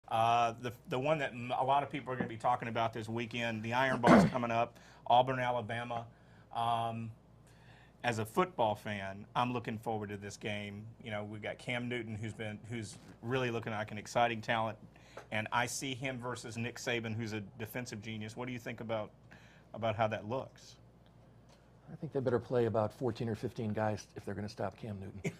The one that a lot of people are going to be talking about this weekend, the Iron Bowl's coming up, Auburn, Alabama. Um, as a football fan, I'm looking forward to this game. You know, we've got Cam Newton, who's really looking like an exciting talent, and I see him versus Nick Saban, who's a defensive genius. What do you think about how that looks? I think they better play about 14 or 15 guys if they're going to stop Cam Newton.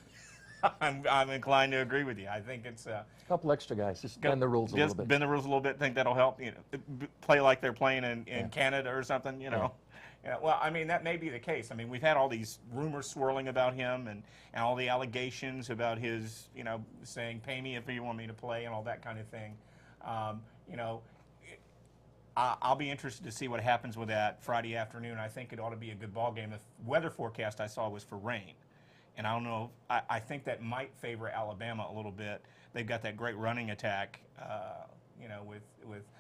I'm inclined to agree with you. I think it's a couple extra guys. Just bend the rules a little bit. Bend the rules a little bit. Think that'll help. You know, play like they're playing in Canada or something. You know. Yeah. Yeah, well, I mean, that may be the case. I mean, we've had all these rumors swirling about him and all the allegations about his, you know, saying, pay me if you want me to play and all that kind of thing. You know, I'll be interested to see what happens with that Friday afternoon. I think it ought to be a good ball game. The weather forecast I saw was for rain. And I don't know, I think that might favor Alabama a little bit. They've got that great running attack, you know, with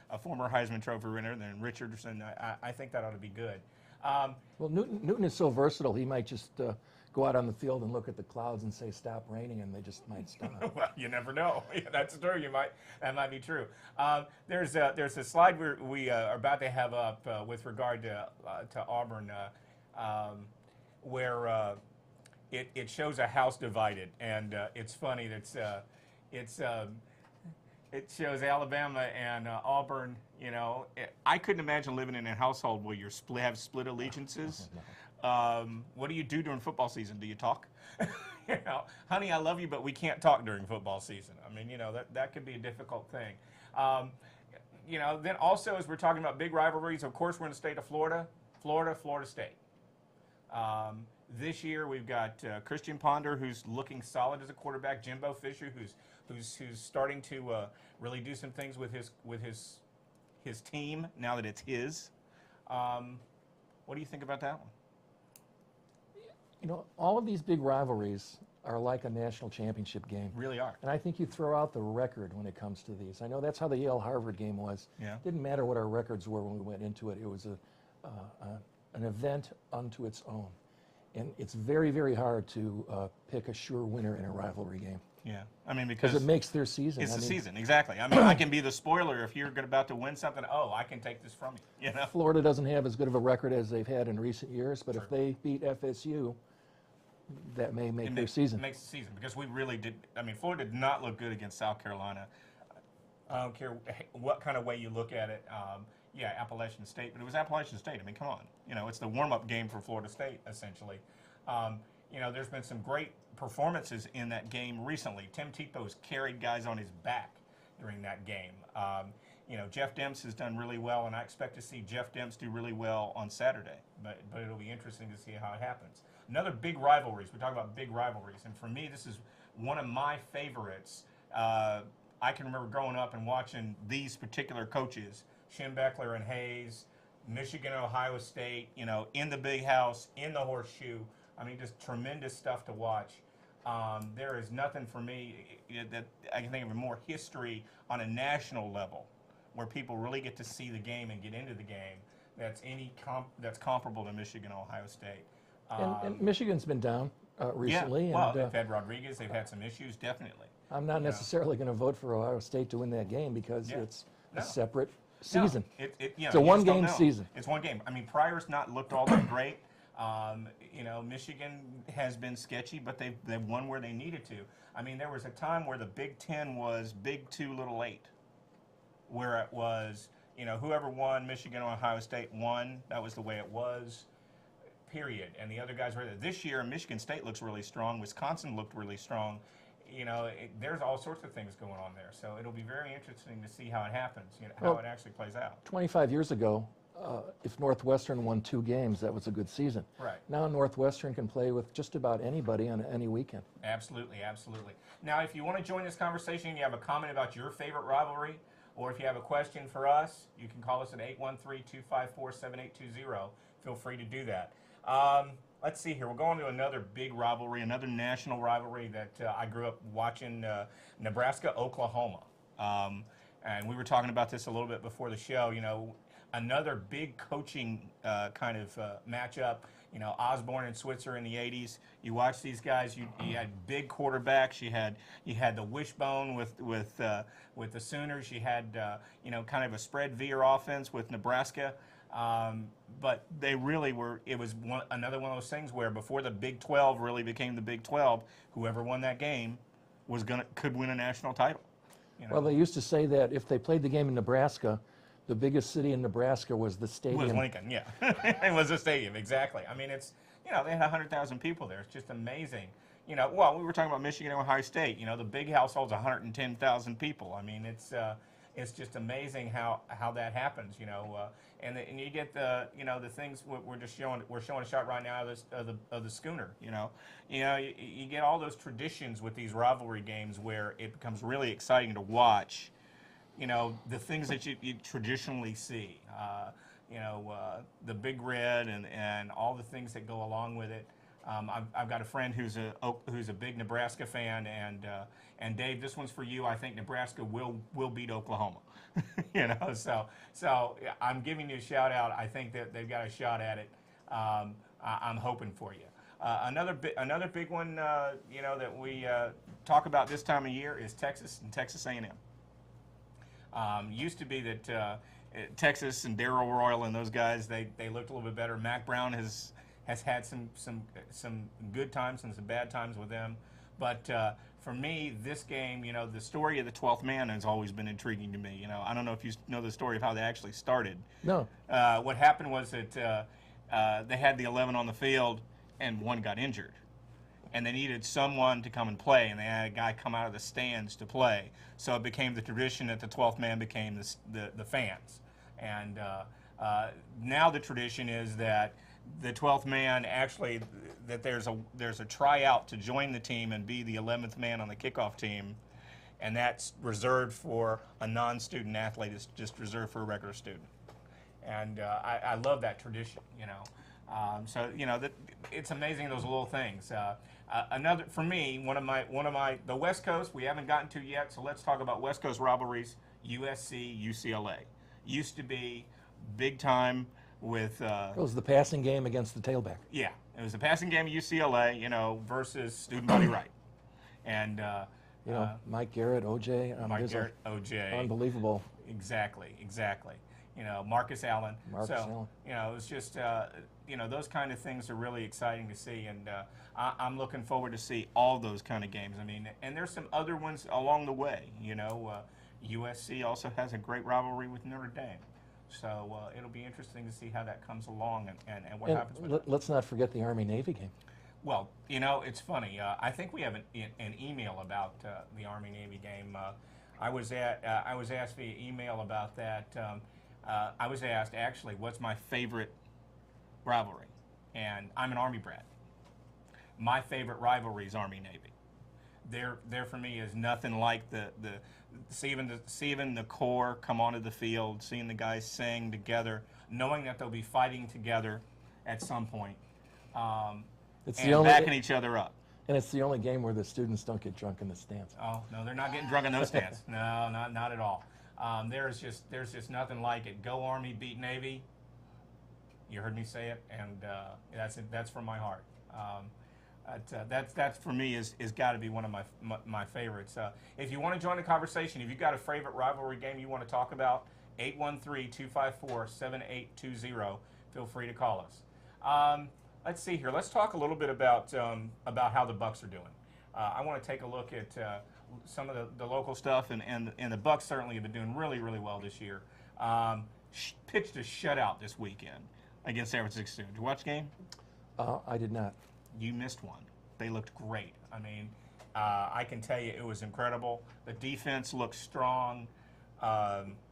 a former Heisman Trophy winner, then Richardson. I think that ought to be good. Well, Newton is so versatile, he might just go out on the field and look at the clouds and say, stop raining, and they just might stop. Well, you never know. Yeah, that's true. That might be true. There's a slide we are about to have up with regard to Auburn where it shows a house divided, and it's funny that it shows Alabama and Auburn. You know, I couldn't imagine living in a household where you have split allegiances. What do you do during football season? Do you talk? You know, honey, I love you, but we can't talk during football season. I mean, you know, that could be a difficult thing. You know, then also as we're talking about big rivalries, of course, we're in the state of Florida, Florida State. This year we've got Christian Ponder, who's looking solid as a quarterback. Jimbo Fisher, who's starting to really do some things with his team now that it's his. What do you think about that one? You know, all of these big rivalries are like a national championship game. Really are. And I think you throw out the record when it comes to these. I know that's how the Yale-Harvard game was. Yeah. It didn't matter what our records were when we went into it. It was an event unto its own. And it's very, very hard to pick a sure winner in a rivalry game. Yeah, I mean, because it makes their season. It's the season, exactly. I mean, I can be the spoiler if you're about to win something. Oh, I can take this from you. You know, Florida doesn't have as good of a record as they've had in recent years, but if they beat FSU, that may make their season. It makes the season because we really did. I mean, Florida did not look good against South Carolina. I don't care what kind of way you look at it. Yeah, Appalachian State, but it was Appalachian State. I mean, come on. You know, it's the warm-up game for Florida State, essentially. You know, there's been some great performances in that game recently. Tim Tebow's carried guys on his back during that game. You know, Jeff Demps has done really well, and I expect to see Jeff Demps do really well on Saturday. But it'll be interesting to see how it happens. Another big rivalries. We talk about big rivalries, and for me, this is one of my favorites. I can remember growing up and watching these particular coaches, Schembechler and Hayes, Michigan, Ohio State, you know, in the big house, in the horseshoe. I mean, just tremendous stuff to watch. There is nothing for me that I can think of more history on a national level where people really get to see the game and get into the game that's comparable to Michigan, Ohio State. And Michigan's been down recently. Yeah, well, and, they've had Rodriguez. They've had some issues, definitely. I'm not necessarily going to vote for Ohio State to win that game because it's a separate season. No, it's a one-game season. It's one game. I mean, Pryor's not looked all that great. You know, Michigan has been sketchy, but they've won where they needed to. I mean, there was a time where the Big Ten was Big 2, Little 8, where it was, you know, whoever won, Michigan or Ohio State won. That was the way it was, period. And the other guys were there. This year, Michigan State looks really strong. Wisconsin looked really strong. You know, there's all sorts of things going on there. So it'll be very interesting to see how it happens, you know, how it actually plays out. 25 years ago, if Northwestern won 2 games, that was a good season. Right. Now Northwestern can play with just about anybody on any weekend. Absolutely, absolutely. Now, if you want to join this conversation, you have a comment about your favorite rivalry, or if you have a question for us, you can call us at 813-254-7820. Feel free to do that. Let's see here. We're going to another big rivalry, another national rivalry that I grew up watching, Nebraska-Oklahoma. And we were talking about this a little bit before the show. You know, another big coaching kind of matchup. You know, Osborne and Switzer in the '80s. You watch these guys. You had big quarterbacks. You had the wishbone with the Sooners. You had you know, kind of a spread veer offense with Nebraska. But they really were. It was another one of those things where before the Big 12 really became the Big 12, whoever won that game could win a national title. You know? Well, they used to say that if they played the game in Nebraska, the biggest city in Nebraska was the stadium. It was Lincoln, yeah. It was a stadium, exactly. I mean, it's, you know, they had 100,000 people there. It's just amazing. You know, well, we were talking about Michigan and Ohio State. You know, the big house holds 110,000 people. I mean, it's just amazing how that happens. You know, and you get the, you know, the things we're showing a shot right now of the schooner. You know, you get all those traditions with these rivalry games where it becomes really exciting to watch. You know, the things that you traditionally see, you know, the Big Red and all the things that go along with it. I've got a friend who's a big Nebraska fan, and Dave, this one's for you. I think Nebraska will beat Oklahoma. You know, so I'm giving you a shout out. I think that they've got a shot at it. I'm hoping for you. Another big one, you know, that we talk about this time of year is Texas and Texas A&M. Used to be that Texas and Darrell Royal and those guys, they looked a little bit better. Mac Brown has had some good times and some bad times with them. But for me, this game, you know, the story of the 12th man has always been intriguing to me. You know, I don't know if you know the story of how they actually started. No. What happened was that they had the 11 on the field and one got injured. And they needed someone to come and play, and they had a guy come out of the stands to play. So it became the tradition that the 12th man became the fans. And now the tradition is that the 12th man actually, that there's a tryout to join the team and be the 11th man on the kickoff team, and that's reserved for a non-student athlete. It's just reserved for a regular student. And I love that tradition, you know. So you know, it's amazing, those little things. Another, for me, one of my the West Coast we haven't gotten to yet. So let's talk about West Coast rivalries. USC, UCLA used to be big time with. It was the passing game against the tailback. Yeah, it was the passing game at UCLA, you know, versus Student Body Right, and you know, Mike Garrett, OJ. Mike Garrett, OJ, unbelievable. Exactly. You know, Marcus Allen. Allen. You know, it was just, you know, those kind of things are really exciting to see, and I'm looking forward to see all those kind of games. I mean, and there's some other ones along the way. You know, USC also has a great rivalry with Notre Dame, so it'll be interesting to see how that comes along and what happens with it. Let's not forget the Army-Navy game. Well, you know, it's funny. I think we have an email about the Army-Navy game. I was asked via email about that. I was asked, actually, what's my favorite rivalry? And I'm an Army brat. My favorite rivalry is Army-Navy. There for me is nothing like seeing the Corps come onto the field, seeing the guys sing together, knowing that they'll be fighting together at some point, and backing each other up. And it's the only game where the students don't get drunk in the stands. Oh no, they're not getting drunk in those stands. No, not at all. There's just nothing like it. Go Army, beat Navy. You heard me say it, and that's from my heart. That's for me is got to be one of my favorites. If you want to join the conversation, if you've got a favorite rivalry game you want to talk about, 813-254-7820. Feel free to call us. Let's see here. Let's talk a little bit about how the Bucks are doing. I want to take a look at some of the local stuff, and the Bucks certainly have been doing really, really well this year. Pitched a shutout this weekend against San Francisco. Did you watch the game? I did not. You missed one. They looked great. I mean, I can tell you it was incredible. The defense looked strong.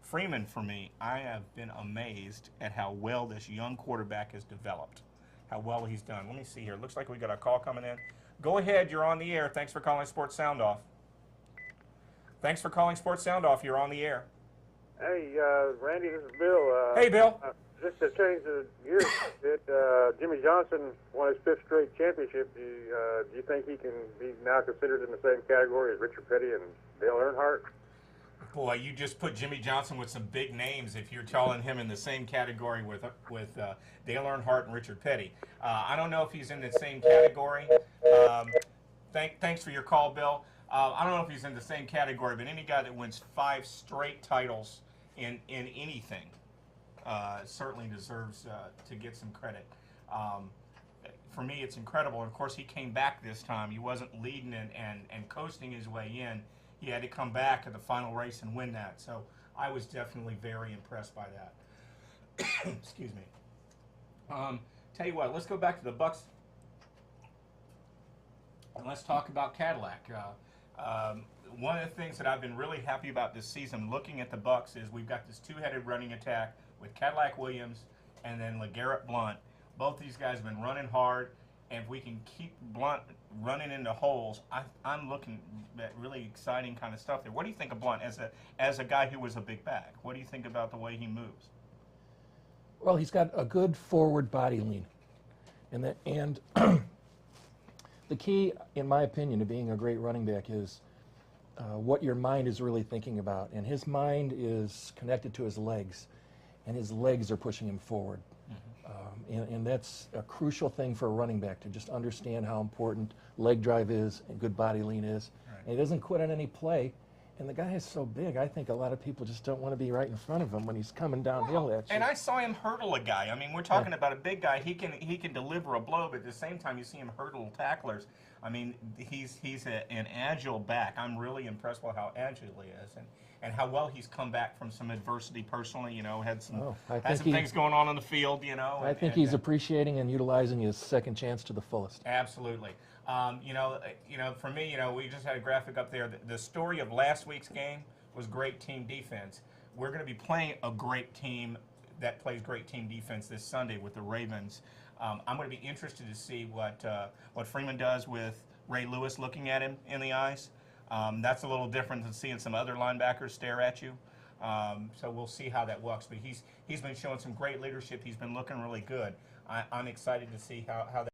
Freeman, for me, I have been amazed at how well this young quarterback has developed, how well he's done. Let me see here. Looks like we got a call coming in. Go ahead. You're on the air. Thanks for calling Sports Sound Off. Thanks for calling Sports Sound Off. You're on the air. Hey, Randy, this is Bill. Hey, Bill. Just to change the gears, Jimmy Johnson won his 5th straight championship. Do you think he can be now considered in the same category as Richard Petty and Dale Earnhardt? Boy, you just put Jimmy Johnson with some big names if you're calling him in the same category with Dale Earnhardt and Richard Petty. I don't know if he's in the same category. Thanks for your call, Bill. I don't know if he's in the same category, but any guy that wins 5 straight titles in anything certainly deserves to get some credit. For me, it's incredible. And of course, he came back this time. He wasn't leading and coasting his way in. He had to come back at the final race and win that. So I was definitely very impressed by that. Excuse me. Tell you what, let's go back to the Bucks and let's talk about Cadillac. One of the things that I've been really happy about this season, looking at the Bucks, is we've got this two-headed running attack with Cadillac Williams and then LeGarrette Blount. Both these guys have been running hard, and if we can keep Blount running into holes, I'm looking at really exciting kind of stuff there. What do you think of Blount as a guy who was a big back? What do you think about the way he moves? Well, he's got a good forward body lean, and the key, in my opinion, to being a great running back is what your mind is really thinking about. And his mind is connected to his legs, and his legs are pushing him forward. And that's a crucial thing for a running back, to just understand how important leg drive is and good body lean is. Right. And he doesn't quit on any play. And the guy is so big, I think a lot of people just don't want to be right in front of him when he's coming downhill at you. And I saw him hurdle a guy. I mean, we're talking about a big guy. He can deliver a blow, but at the same time, you see him hurdle tacklers. I mean, he's an agile back. I'm really impressed with how agile he is and how well he's come back from some adversity personally. You know, had some things going on the field. You know, I think he's appreciating and utilizing his second chance to the fullest. Absolutely. For me, we just had a graphic up there. The story of last week's game was great team defense. We're going to be playing a great team that plays great team defense this Sunday with the Ravens. I'm going to be interested to see what Freeman does with Ray Lewis looking at him in the eyes. That's a little different than seeing some other linebackers stare at you. So we'll see how that works. But he's been showing some great leadership. He's been looking really good. I'm excited to see how that